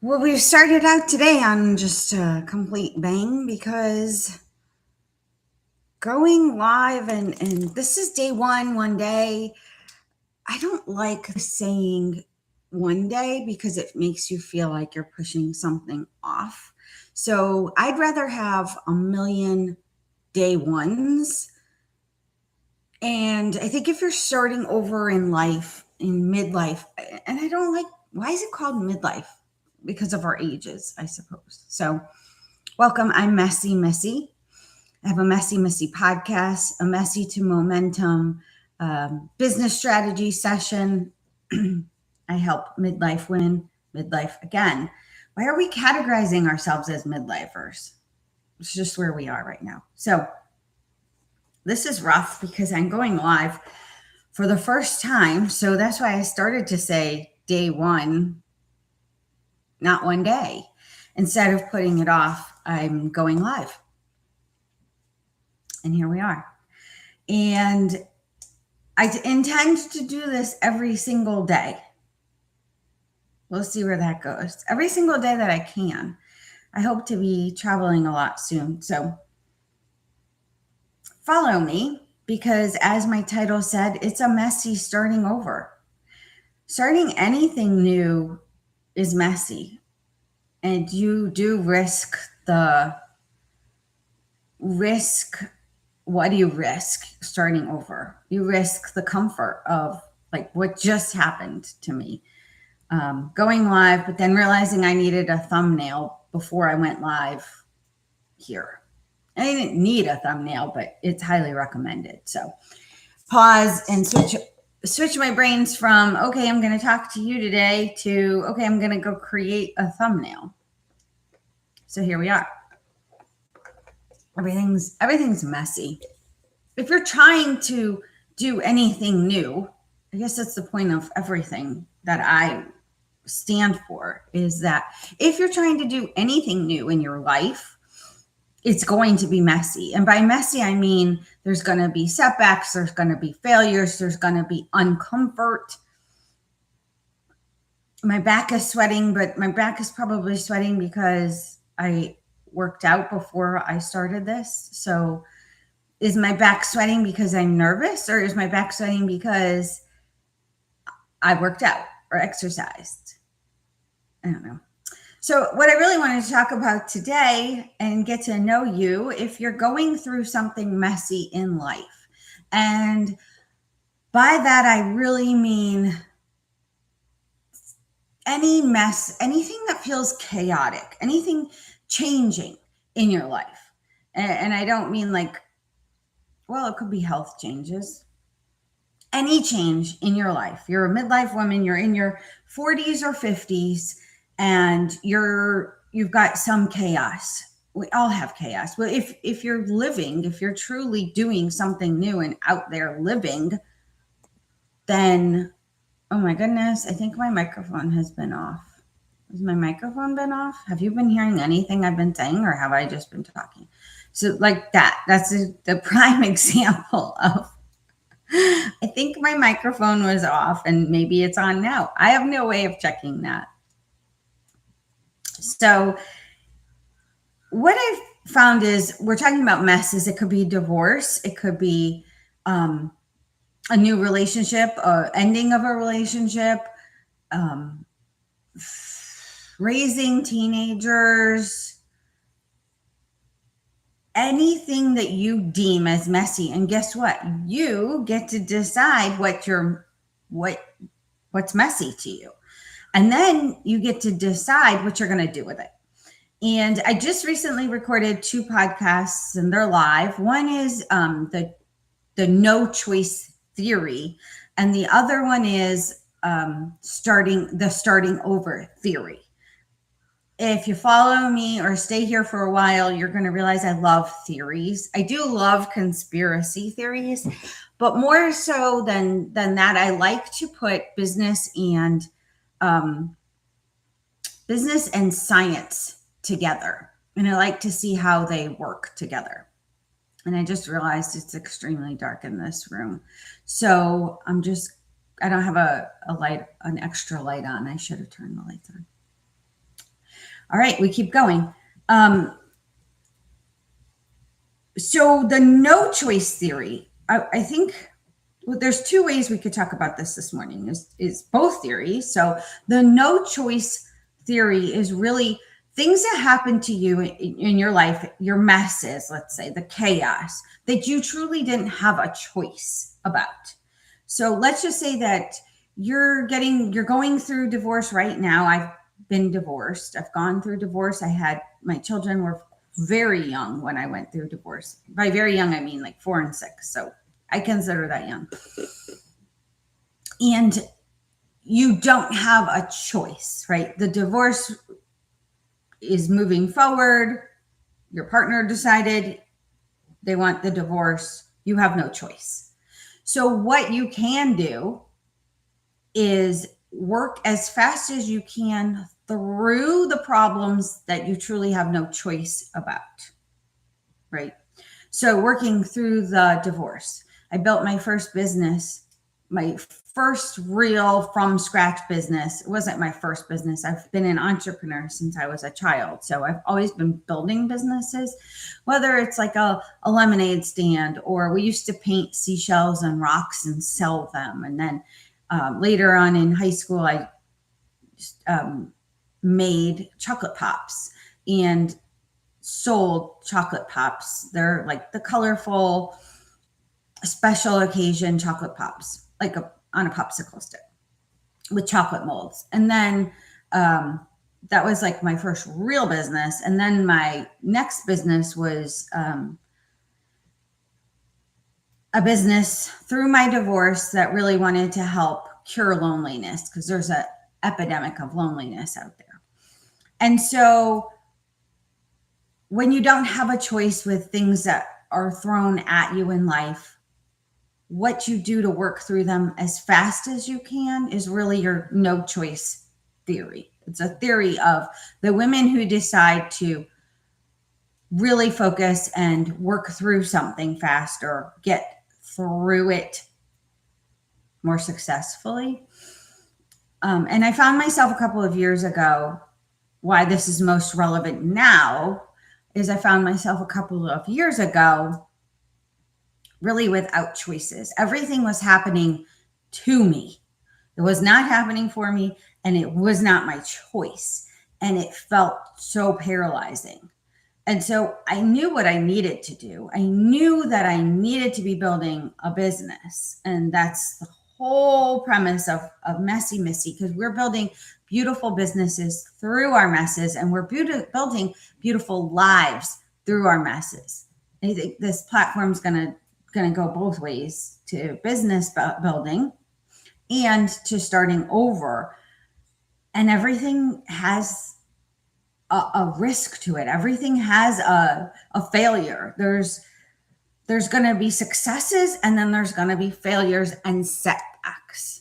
Well, we've started out today on just a complete bang because going live and this is day one day. I don't like saying one day because it makes you feel like you're pushing something off. So I'd rather have a million day ones. And I think if you're starting over in life, in midlife, and I don't like, why is it called midlife? Because of our ages, I suppose. So welcome. I'm Messie Missy. I have a Messie Missy podcast, a Messy to Momentum business strategy session. I help midlife women midlife again. Why are we categorizing ourselves as midlifers? It's just where we are right now. So this is rough because I'm going live for the first time. So that's why I started to say day one, not one day. Instead of putting it off, I'm going live. And here we are. And I intend to do this every single day. We'll see where that goes. Every single day that I can. I hope to be traveling a lot soon. So follow me because, as my title said, it's a messy starting over. Starting anything new is messy. And you do risk what do you risk starting over? You risk the comfort of like what just happened to me. Going live, but then realizing I needed a thumbnail before I went live here. I didn't need a thumbnail, but it's highly recommended. So pause and switch my brains from, okay, I'm going to talk to you today to, okay, I'm going to go create a thumbnail. So here we are. Everything's messy. If you're trying to do anything new, I guess that's the point of everything that I stand for, is that if you're trying to do anything new in your life, it's going to be messy. And by messy, I mean there's going to be setbacks, there's going to be failures, there's going to be uncomfort. My back is sweating, but my back is probably sweating because I worked out before I started this. So is my back sweating because I'm nervous, or is my back sweating because I worked out or exercised? I don't know. So what I really wanted to talk about today and get to know you, if you're going through something messy in life. And by that, I really mean any mess, anything that feels chaotic, anything changing in your life. And I don't mean like, well, it could be health changes. Any change in your life. You're a midlife woman, you're in your 40s or 50s, and you've got some chaos. We all have chaos. Well, if you're living, if you're truly doing something new and out there living, then, oh my goodness, I think my microphone has been off. Has my microphone been off? Have you been hearing anything I've been saying, or have I just been talking? So like that's the prime example of, I think my microphone was off and maybe it's on now. I have no way of checking that. So what I've found is we're talking about messes. It could be divorce. It could be a new relationship, ending of a relationship, raising teenagers, anything that you deem as messy. And guess what? You get to decide what's messy to you. And then you get to decide what you're going to do with it. And I just recently recorded 2 podcasts and they're live. One is the no choice theory. And the other one is starting over theory. If you follow me or stay here for a while, you're going to realize I love theories. I do love conspiracy theories, but more so than that, I like to put business and science together. And I like to see how they work together. And I just realized it's extremely dark in this room. So I don't have an extra light on. I should have turned the lights on. All right, we keep going. So the no choice theory, I think there's two ways we could talk about this morning is both theories. So the no choice theory is really things that happen to you in your life, your messes, let's say, the chaos that you truly didn't have a choice about. So let's just say that you're going through divorce right now. I've been divorced. I've gone through divorce. My children were very young when I went through divorce. By very young, I mean like 4 and 6. So I consider that young. And you don't have a choice, right? The divorce is moving forward. Your partner decided they want the divorce. You have no choice. So what you can do is work as fast as you can through the problems that you truly have no choice about, right? So working through the divorce. I built my first business, my first real from scratch business. It wasn't my first business. I've been an entrepreneur since I was a child. So I've always been building businesses, whether it's like a lemonade stand, or we used to paint seashells and rocks and sell them. And then later on in high school, I made chocolate pops and sold chocolate pops. They're like the colorful special occasion chocolate pops, like on a popsicle stick with chocolate molds. And then that was like my first real business. And then my next business was a business through my divorce that really wanted to help cure loneliness, because there's an epidemic of loneliness out there. And so when you don't have a choice with things that are thrown at you in life, what you do to work through them as fast as you can is really your no choice theory. It's a theory of the women who decide to really focus and work through something fast or get through it more successfully. And I found myself a couple of years ago, why this is most relevant now is I found myself a couple of years ago really without choices. Everything was happening to me. It was not happening for me, and it was not my choice. And it felt so paralyzing. And so I knew what I needed to do. I knew that I needed to be building a business. And that's the whole premise of Messie Missy, because we're building beautiful businesses through our messes, and we're building beautiful lives through our messes. I think this platform is going to go both ways, to business building and to starting over. And everything has a risk to it. Everything has a failure. There's going to be successes, and then there's going to be failures and setbacks.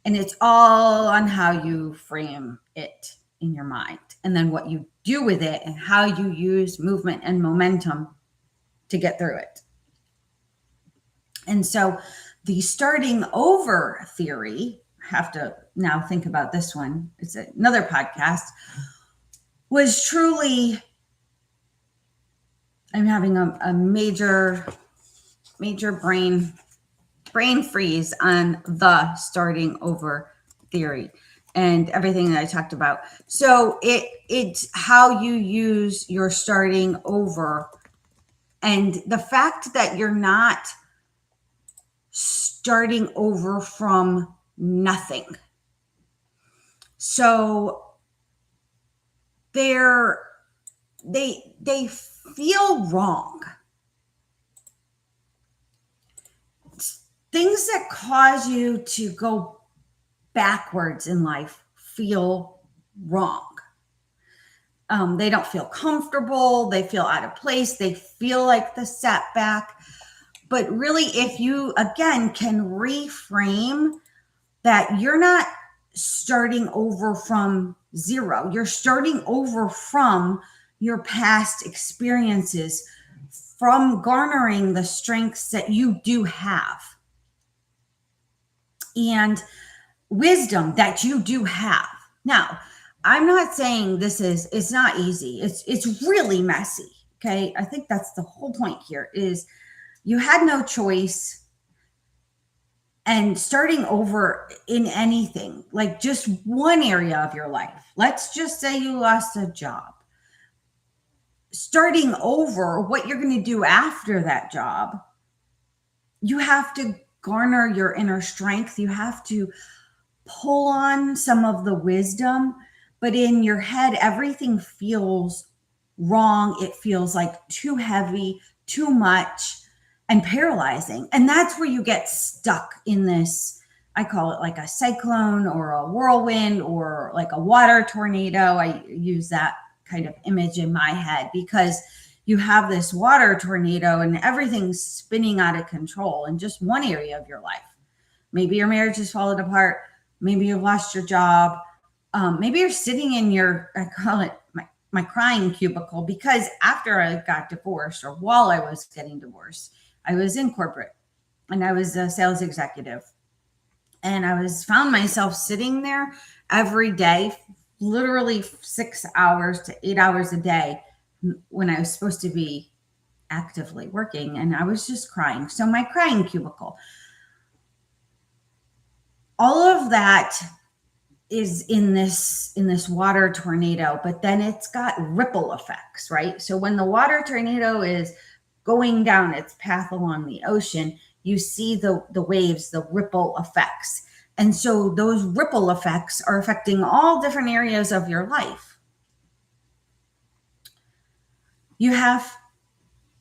And it's all on how you frame it in your mind, and then what you do with it and how you use movement and momentum to get through it. And so the starting over theory, I have to now think about this one, it's another podcast, was truly, I'm having a major brain freeze on the starting over theory and everything that I talked about. So it's how you use your starting over, and the fact that you're not starting over from nothing. So they feel wrong. Things that cause you to go backwards in life feel wrong. They don't feel comfortable. They feel out of place. They feel like the setback. But really, if you, again, can reframe that you're not starting over from zero, you're starting over from your past experiences, from garnering the strengths that you do have and wisdom that you do have. Now, I'm not saying it's not easy. It's really messy. Okay. I think that's the whole point here is you had no choice, and starting over in anything, like just one area of your life. Let's just say you lost a job. Starting over, what you're going to do after that job, you have to garner your inner strength. You have to pull on some of the wisdom, but in your head, everything feels wrong. It feels like too heavy, too much, and paralyzing. And that's where you get stuck in this. I call it like a cyclone or a whirlwind or like a water tornado. I use that kind of image in my head because you have this water tornado and everything's spinning out of control in just one area of your life. Maybe your marriage has fallen apart. Maybe you've lost your job. Maybe you're sitting in I call it my crying cubicle, because after I got divorced, or while I was getting divorced, I was in corporate and I was a sales executive. And I found myself sitting there every day, literally 6 hours to 8 hours a day when I was supposed to be actively working. And I was just crying. So my crying cubicle, all of that is in this water tornado, but then it's got ripple effects, right? So when the water tornado is going down its path along the ocean, you see the waves, the ripple effects. And so those ripple effects are affecting all different areas of your life. You have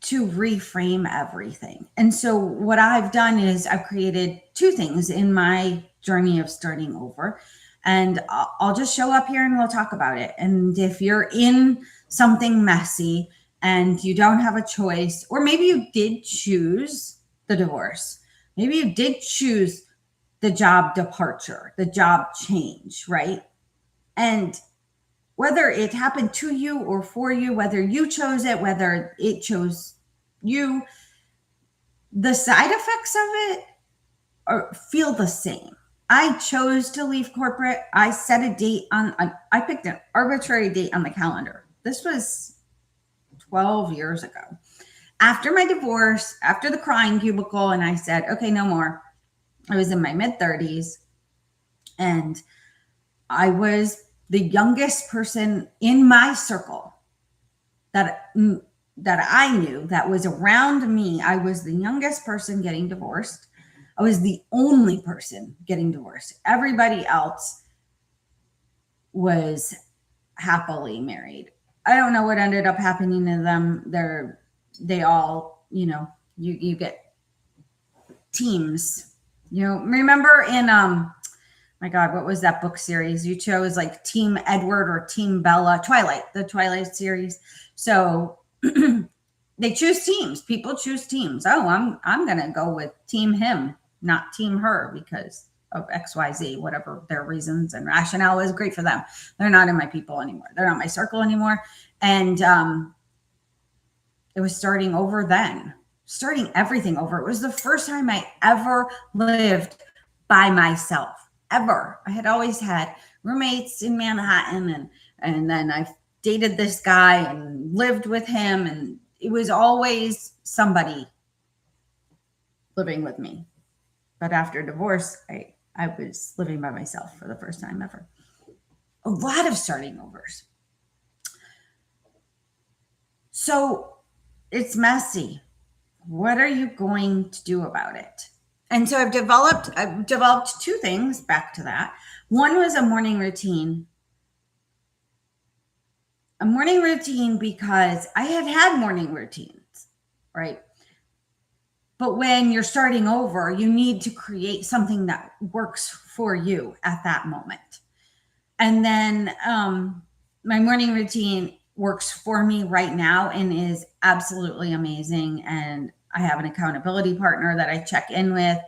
to reframe everything. And so what I've done is I've created two things in my journey of starting over. And I'll just show up here and we'll talk about it. And if you're in something messy and you don't have a choice, or maybe you did choose the divorce, maybe you did choose the job departure, the job change, right? And whether it happened to you or for you, whether you chose it, whether it chose you, the side effects of it feel the same. I chose to leave corporate. I set a date I picked an arbitrary date on the calendar. This was 12 years ago. After my divorce, after the crying cubicle, and I said, okay, no more. I was in my mid-30s and I was the youngest person in my circle that I knew that was around me. I was the youngest person getting divorced. I was the only person getting divorced. Everybody else was happily married. I don't know what ended up happening to them. They all, you get teams. Remember in my God, what was that book series? You chose like Team Edward or Team Bella, the Twilight series. So they choose teams. People choose teams. Oh, I'm gonna go with Team him, not Team her, because of XYZ, whatever their reasons and rationale was. Great for them. They're not in my people anymore. They're not my circle anymore. And it was starting over then, starting everything over. It was the first time I ever lived by myself, ever. I had always had roommates in Manhattan, and then I dated this guy and lived with him, and it was always somebody living with me. But after divorce, I was living by myself for the first time ever. A lot of starting overs. So it's messy. What are you going to do about it? And so I've developed two things back to that. One was a morning routine. A morning routine because I had morning routines, right? But when you're starting over, you need to create something that works for you at that moment. And then my morning routine works for me right now and is absolutely amazing. And I have an accountability partner that I check in with,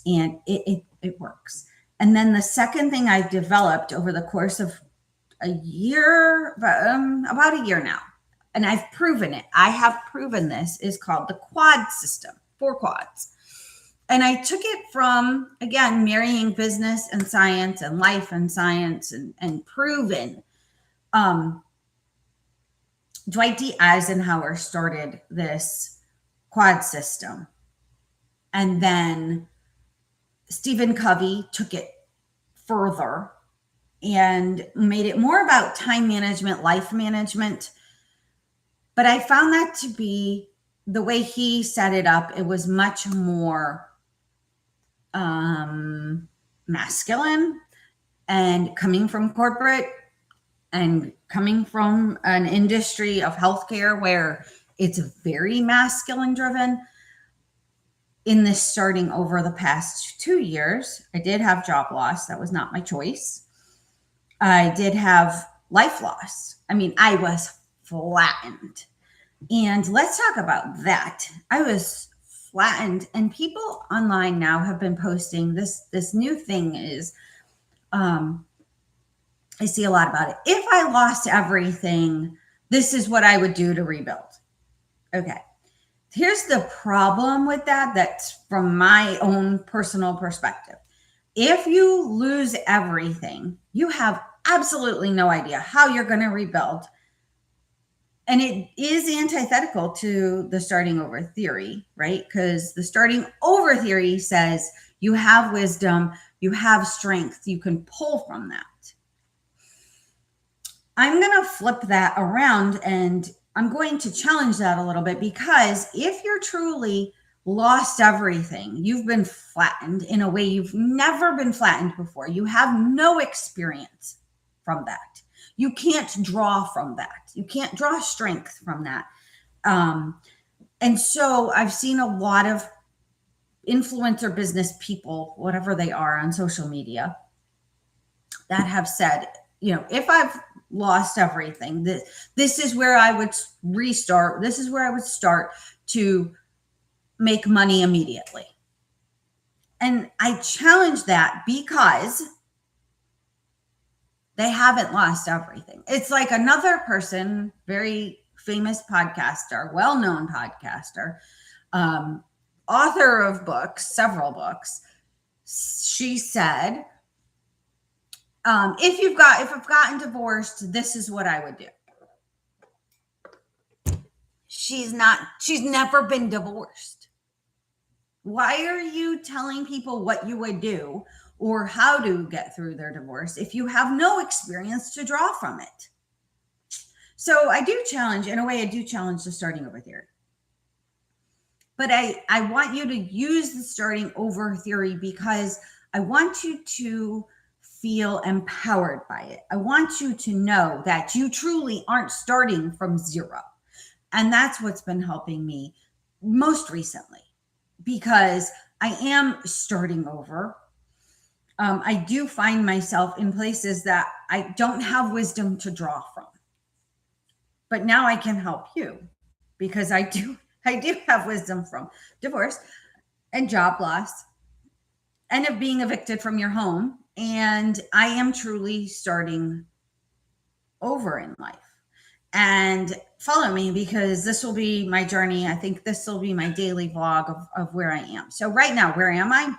and it works. And then the second thing I've developed over the course of a year, about a year now, and I've proven it. I have proven this, is called the quad system, 4 quads. And I took it from, again, marrying business and science and life and science and proven Um, Dwight D. Eisenhower started this quad system. And then Stephen Covey took it further and made it more about time management, life management. But I found that to be the way he set it up. It was much more masculine, and coming from corporate and coming from an industry of healthcare where it's very masculine driven. In this starting over the past 2 years, I did have job loss. That was not my choice. I did have life loss. I mean, I was flattened. And let's talk about that. I was flattened, and people online now have been posting this new thing is, I see a lot about it. If I lost everything, this is what I would do to rebuild. Okay. Here's the problem with that. That's from my own personal perspective. If you lose everything, you have absolutely no idea how you're going to rebuild. And it is antithetical to the starting over theory, right? Because the starting over theory says you have wisdom, you have strength, you can pull from that. I'm going to flip that around, and I'm going to challenge that a little bit, because if you're truly lost everything, you've been flattened in a way you've never been flattened before. You have no experience from that. You can't draw from that. You can't draw strength from that. And so I've seen a lot of influencer business people, whatever they are on social media, that have said, if I've lost everything, this is where I would restart. This is where I would start to make money immediately. And I challenge that, because they haven't lost everything. It's like another person, very famous podcaster, well-known podcaster, author of books, several books. She said, if I've gotten divorced, this is what I would do. She's never been divorced. Why are you telling people what you would do or how to get through their divorce if you have no experience to draw from it? So I do challenge the starting over theory. But I want you to use the starting over theory because I want you to feel empowered by it. I want you to know that you truly aren't starting from zero. And that's what's been helping me most recently, because I am starting over. I do find myself in places that I don't have wisdom to draw from. But now I can help you, because I do have wisdom from divorce and job loss and of being evicted from your home. And I am truly starting over in life. And follow me, because this will be my journey. I think this will be my daily vlog of where I am. So right now, where am I?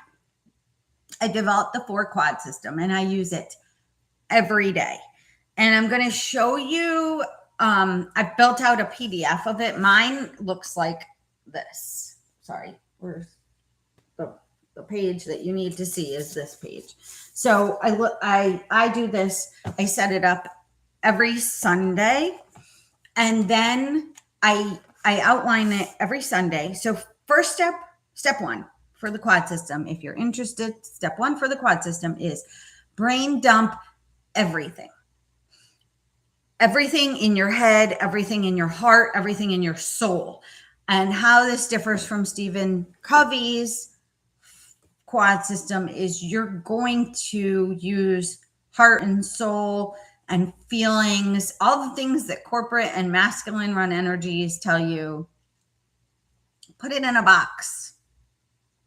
I developed the 4 quad system, and I use it every day. And I'm going to show you, I've built out a PDF of it. Mine looks like this. Sorry, where's the page that you need to see is this page. So I do this. I set it up every Sunday, and then I outline it every Sunday. So first step 1 for the quad system, if you're interested, step 1 for the quad system is brain dump everything. Everything in your head, everything in your heart, everything in your soul. And how this differs from Stephen Covey's quad system is you're going to use heart and soul and feelings, all the things that corporate and masculine run energies tell you. Put it in a box.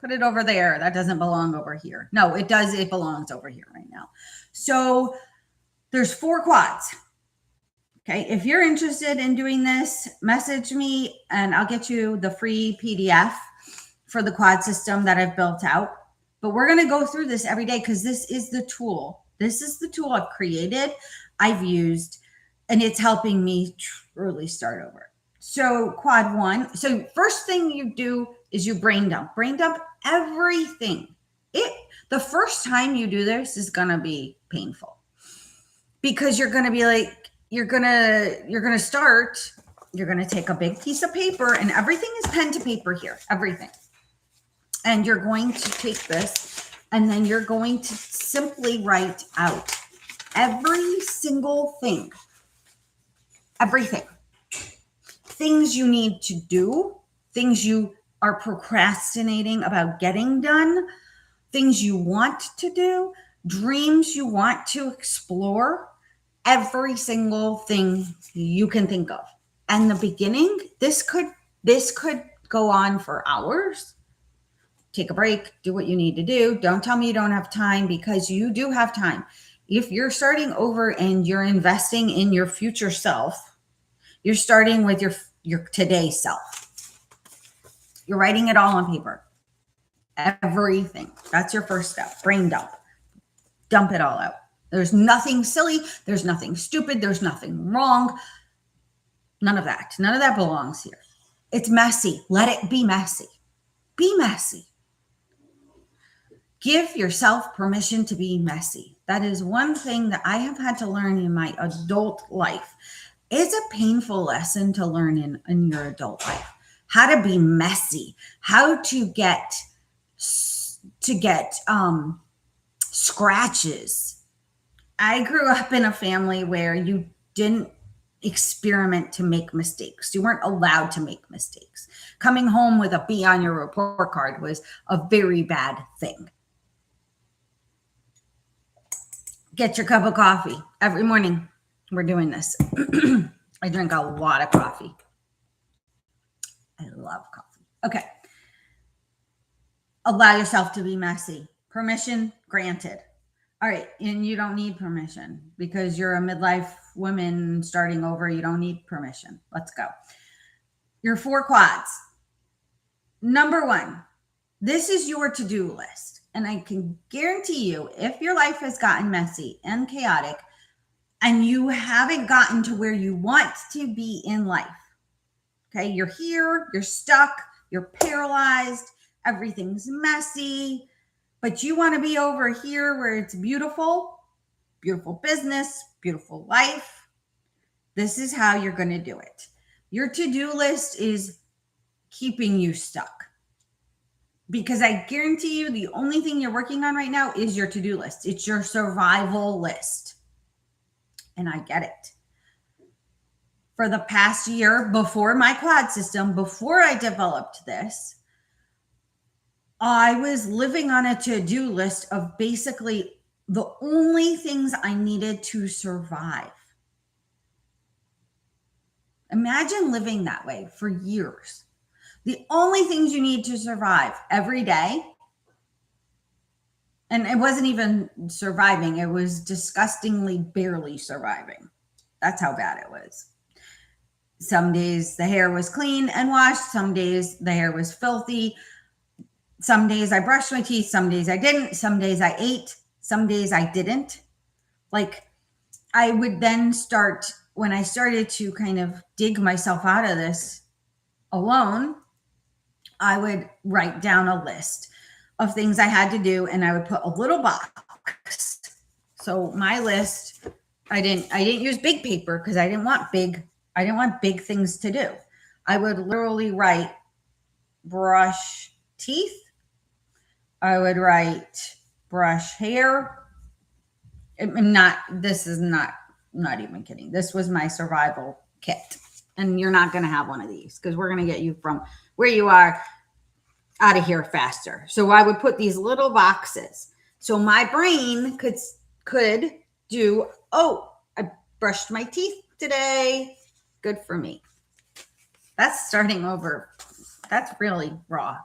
Put it over there. That doesn't belong over here. No, it does. It belongs over here right now. So there's 4 quads. Okay. If you're interested in doing this, message me and I'll get you the free PDF for the quad system that I've built out. But we're going to go through this every day, because this is the tool. This is the tool I've created, I've used, And it's helping me truly start over. So quad one. So first thing you do is you brain dump. Brain dump everything. The first time you do this is gonna be painful because you're gonna be like, you're gonna start. You're gonna take a big piece of paper, and everything is pen to paper here. Everything. And you're going to take this, and then you're going to simply write out every single thing. Everything. Things you need to do, things you are procrastinating about getting done, things you want to do, dreams you want to explore, every single thing you can think of. And the beginning, this could go on for hours. Take a break, do what you need to do. Don't tell me you don't have time, because you do have time. If you're starting over and you're investing in your future self, you're starting with your today self. You're writing it all on paper. Everything. That's your first step. Brain dump. Dump it all out. There's nothing silly. There's nothing stupid. There's nothing wrong. None of that. None of that belongs here. It's messy. Let it be messy. Be messy. Give yourself permission to be messy. That is one thing that I have had to learn in my adult life. It's a painful lesson to learn in your adult life. How to be messy. How to get scratches. I grew up in a family where you didn't experiment to make mistakes. You weren't allowed to make mistakes. Coming home with a B on your report card was a very bad thing. Get your cup of coffee every morning. We're doing this. I drink a lot of coffee. I love coffee. Okay. Allow yourself to be messy. Permission granted. All right. And you don't need permission because you're a midlife woman starting over. You don't need permission. Let's go. Your 4 quads. Number 1, this is your to-do list. And I can guarantee you, if your life has gotten messy and chaotic, and you haven't gotten to where you want to be in life, okay, you're here, you're stuck, you're paralyzed, everything's messy, but you want to be over here where it's beautiful, beautiful business, beautiful life. This is how you're going to do it. Your to-do list is keeping you stuck. Because I guarantee you, the only thing you're working on right now is your to-do list. It's your survival list. And I get it. For the past year, before my quad system, before I developed this, I was living on a to-do list of basically the only things I needed to survive. Imagine living that way for years. The only things you need to survive every day, and it wasn't even surviving, it was disgustingly barely surviving. That's how bad it was. Some days the hair was clean and washed. Some days the hair was filthy. Some days I brushed my teeth. Some days I didn't. Some days I ate. Some days I didn't. Like, I would then start, when I started to kind of dig myself out of this alone, I would write down a list of things I had to do, and I would put a little box. So my list, I didn't use big paper because I didn't want big things to do. I would literally write brush teeth. I would write brush hair. This is not even kidding. This was my survival kit. And you're not going to have one of these because we're going to get you from where you are out of here faster. So I would put these little boxes. So my brain could do, oh, I brushed my teeth today. Good for me. That's starting over. That's really raw.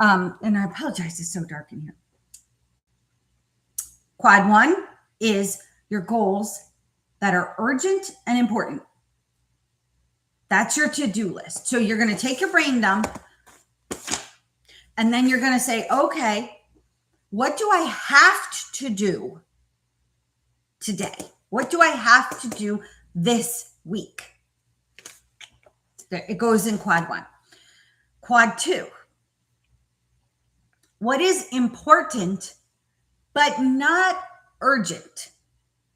And I apologize, it's so dark in here. Quad 1 is your goals that are urgent and important. That's your to-do list. So you're going to take your brain dump, and then you're going to say, okay, what do I have to do today? What do I have to do this week. It goes in quad 1. Quad 2. What is important but not urgent?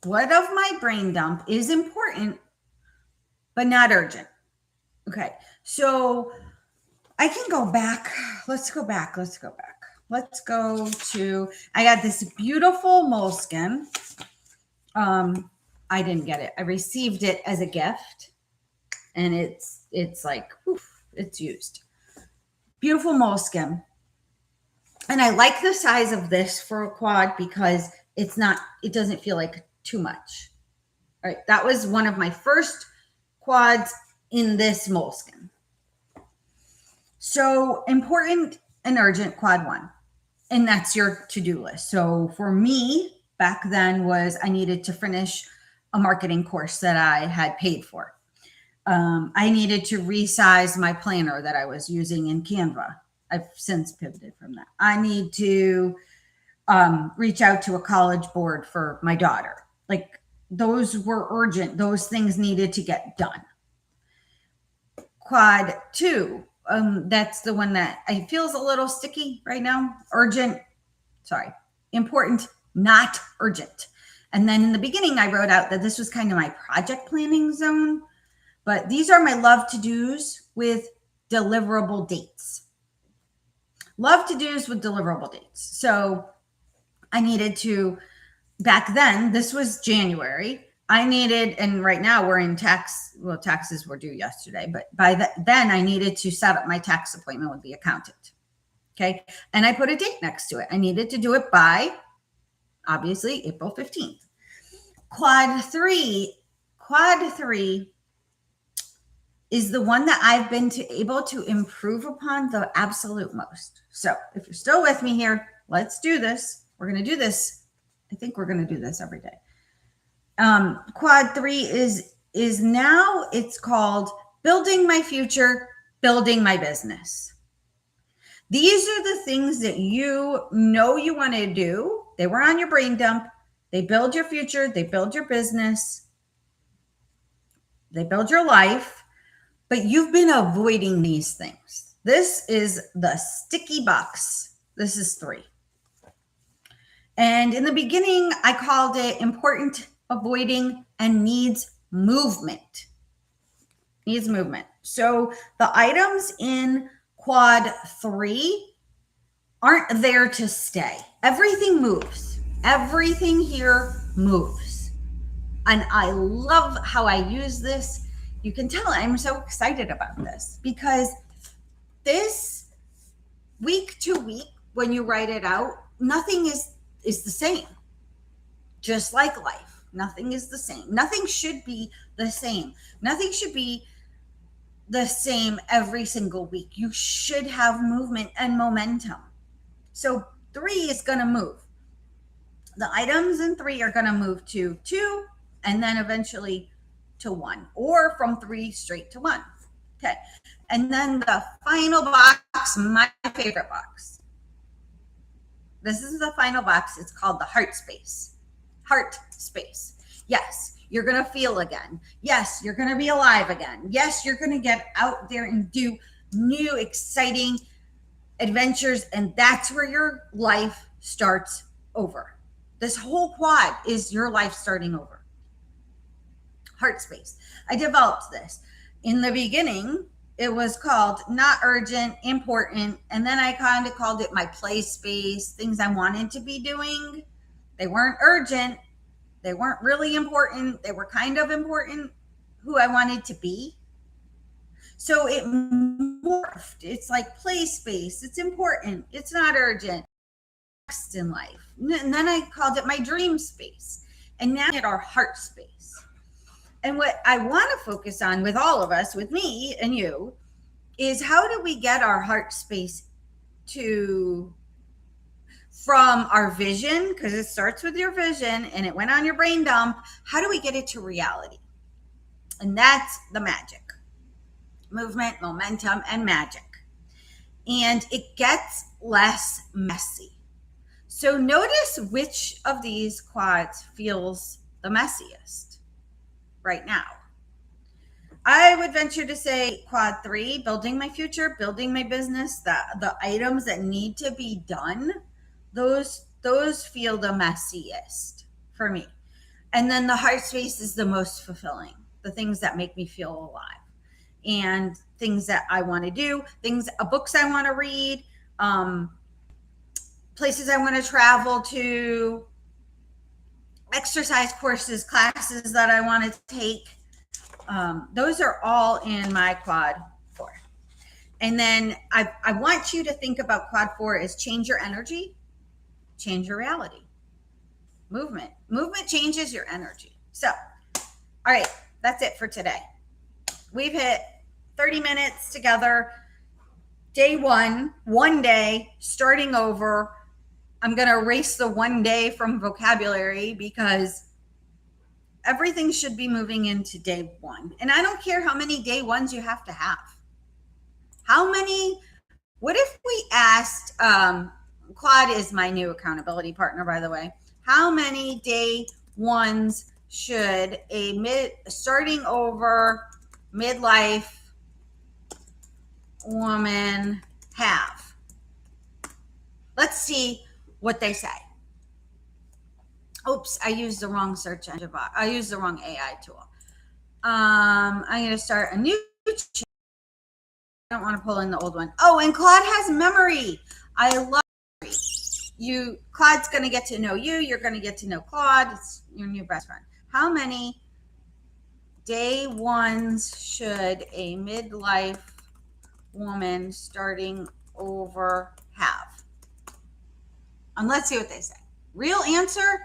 What of my brain dump is important but not urgent? Okay, so I can go back. Let's go back. Let's go to, I got this beautiful moleskin. I didn't get it. I received it as a gift, and it's like, oof, it's used. Beautiful moleskin. And I like the size of this for a quad because it doesn't feel like too much. All right. That was one of my first quads in this moleskin. So important and urgent, quad 1. And that's your to-do list. So for me back then was I needed to finish a marketing course that I had paid for. I needed to resize my planner that I was using in Canva. I've since pivoted from that. I need to reach out to a college board for my daughter. Like, those were urgent. Those things needed to get done. Quad 2, that's the one that I feels a little sticky right now. Important, not urgent. And then in the beginning, I wrote out that this was kind of my project planning zone. But these are my love to-dos with deliverable dates. Love to-dos with deliverable dates. So I needed to, back then, this was January. And right now we're in taxes were due yesterday, but then I needed to set up my tax appointment with the accountant. Okay. And I put a date next to it. I needed to do it by, obviously, April 15th. Quad 3 is the one that I've been able to improve upon the absolute most. So if you're still with me here, let's do this. We're going to do this. I think we're going to do this every day. Quad 3 is now, it's called building my future, building my business. These are the things that you know you want to do. They were on your brain dump. They build your future. They build your business. They build your life. But you've been avoiding these things. This is the sticky box. This is 3. And in the beginning, I called it important, avoiding, and needs movement. Needs movement. So the items in quad 3 aren't there to stay. Everything moves. Everything here moves. And I love how I use this. You can tell I'm so excited about this because this week to week, when you write it out, nothing is the same. Just like life, nothing is the same. Nothing should be the same. Nothing should be the same every single week. You should have movement and momentum. So 3 is going to move. The items in 3 are going to move to 2 and then eventually to 1, or from 3 straight to 1. Okay. And then the final box, my favorite box. This is the final box. It's called the heart space. Heart space. Yes, you're going to feel again. Yes, you're going to be alive again. Yes, you're going to get out there and do new, exciting adventures. And that's where your life starts over. This whole quad is your life starting over. Heart space. I developed this. In the beginning, it was called not urgent, important. And then I kind of called it my play space, things I wanted to be doing. They weren't urgent. They weren't really important. They were kind of important, who I wanted to be. So it morphed. It's like play space. It's important. It's not urgent. Next in life. And then I called it my dream space. And now at our heart space. And what I want to focus on with all of us, with me and you, is how do we get our heart space from our vision, because it starts with your vision and it went on your brain dump. How do we get it to reality? And that's the magic. Movement, momentum, and magic. And it gets less messy. So notice which of these quads feels the messiest. right now. I would venture to say quad 3, building my future, building my business, the items that need to be done, those feel the messiest for me. And then the heart space is the most fulfilling, the things that make me feel alive and things that I want to do, books I want to read, places I want to travel to, exercise courses, classes that I want to take. Those are all in my quad 4. And then I want you to think about quad 4 is change your energy, change your reality. Movement changes your energy. So, all right, that's it for today. We've hit 30 minutes together. Day one day, starting over. I'm going to erase the one day from vocabulary because everything should be moving into day 1. And I don't care how many day 1s you have to have. What if we asked, Claude is my new accountability partner, by the way. How many day 1s should starting over midlife woman have? Let's see what they say. Oops, I used the wrong search engine box. I used the wrong AI tool. I'm going to start a new channel. I don't want to pull in the old one. Oh, and Claude has memory. I love memory. Claude's going to get to know you. You're going to get to know Claude. It's your new best friend. How many day 1s should a midlife woman starting over have? And let's see what they say. Real answer,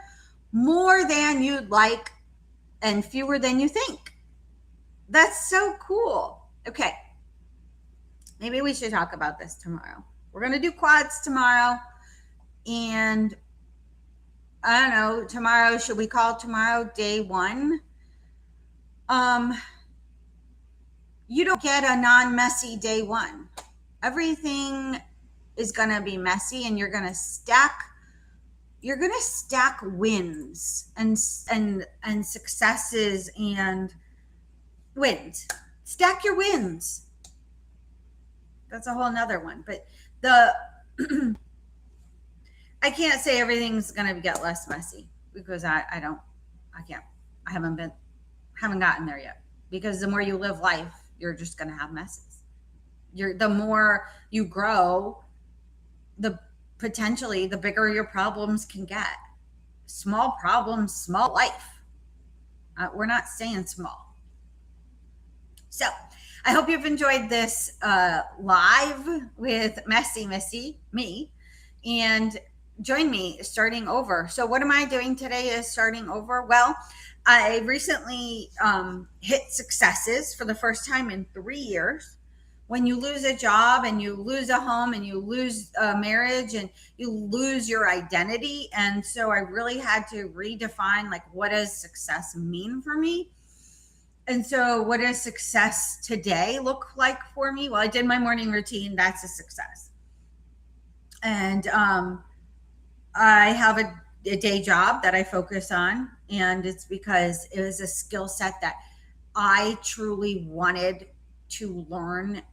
more than you'd like and fewer than you think. That's so cool. Okay. Maybe we should talk about this tomorrow. We're going to do quads tomorrow. And I don't know, tomorrow, should we call tomorrow day 1? You don't get a non-messy day 1. Everything is going to be messy, and you're going to stack wins and successes and wins. Stack your wins. That's a whole nother one. But I can't say everything's going to get less messy because I haven't gotten there yet. Because the more you live life, you're just going to have messes. The more you grow, potentially the bigger your problems can get. Small problems, small life. We're not saying small. So I hope you've enjoyed this live with Messie Missy, me, and join me starting over. So what am I doing today is starting over? Well, I recently hit successes for the first time in 3 years. When you lose a job and you lose a home and you lose a marriage and you lose your identity. And so I really had to redefine, like, what does success mean for me? And so what does success today look like for me? Well, I did my morning routine. That's a success. And I have a day job that I focus on. And it's because it was a skill set that I truly wanted to learn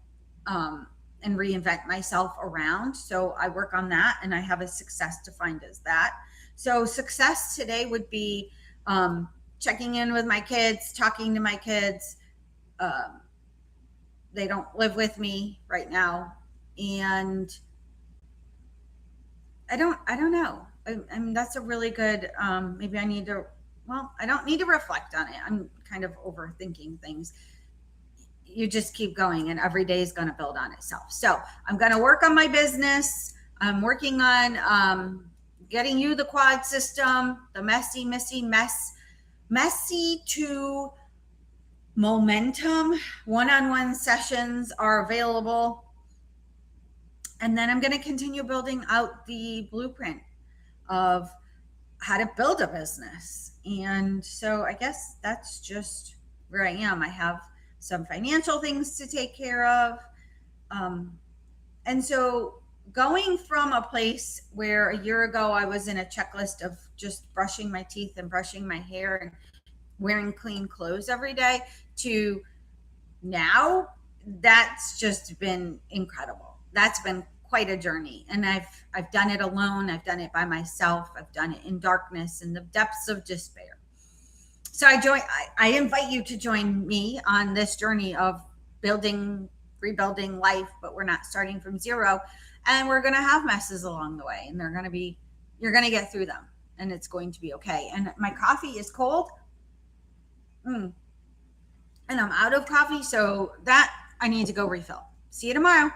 and reinvent myself around. So I work on that, and I have a success defined as that. So success today would be checking in with my kids, talking to my kids. They don't live with me right now, and I don't know. I mean, that's a really good. Maybe I need to. Well, I don't need to reflect on it. I'm kind of overthinking things. You just keep going, and every day is going to build on itself. So I'm going to work on my business. I'm working on getting you the quad system, the Messie to momentum. One-on-one sessions are available. And then I'm going to continue building out the blueprint of how to build a business. And so I guess that's just where I am. I have some financial things to take care of. And so going from a place where a year ago I was in a checklist of just brushing my teeth and brushing my hair and wearing clean clothes every day to now, that's just been incredible. That's been quite a journey. And I've done it alone. I've done it by myself. I've done it in darkness, in the depths of despair. So I invite you to join me on this journey of rebuilding life, but we're not starting from zero. And we're going to have messes along the way, and you're going to get through them, and it's going to be okay. And my coffee is cold. And I'm out of coffee, so that I need to go refill. See you tomorrow.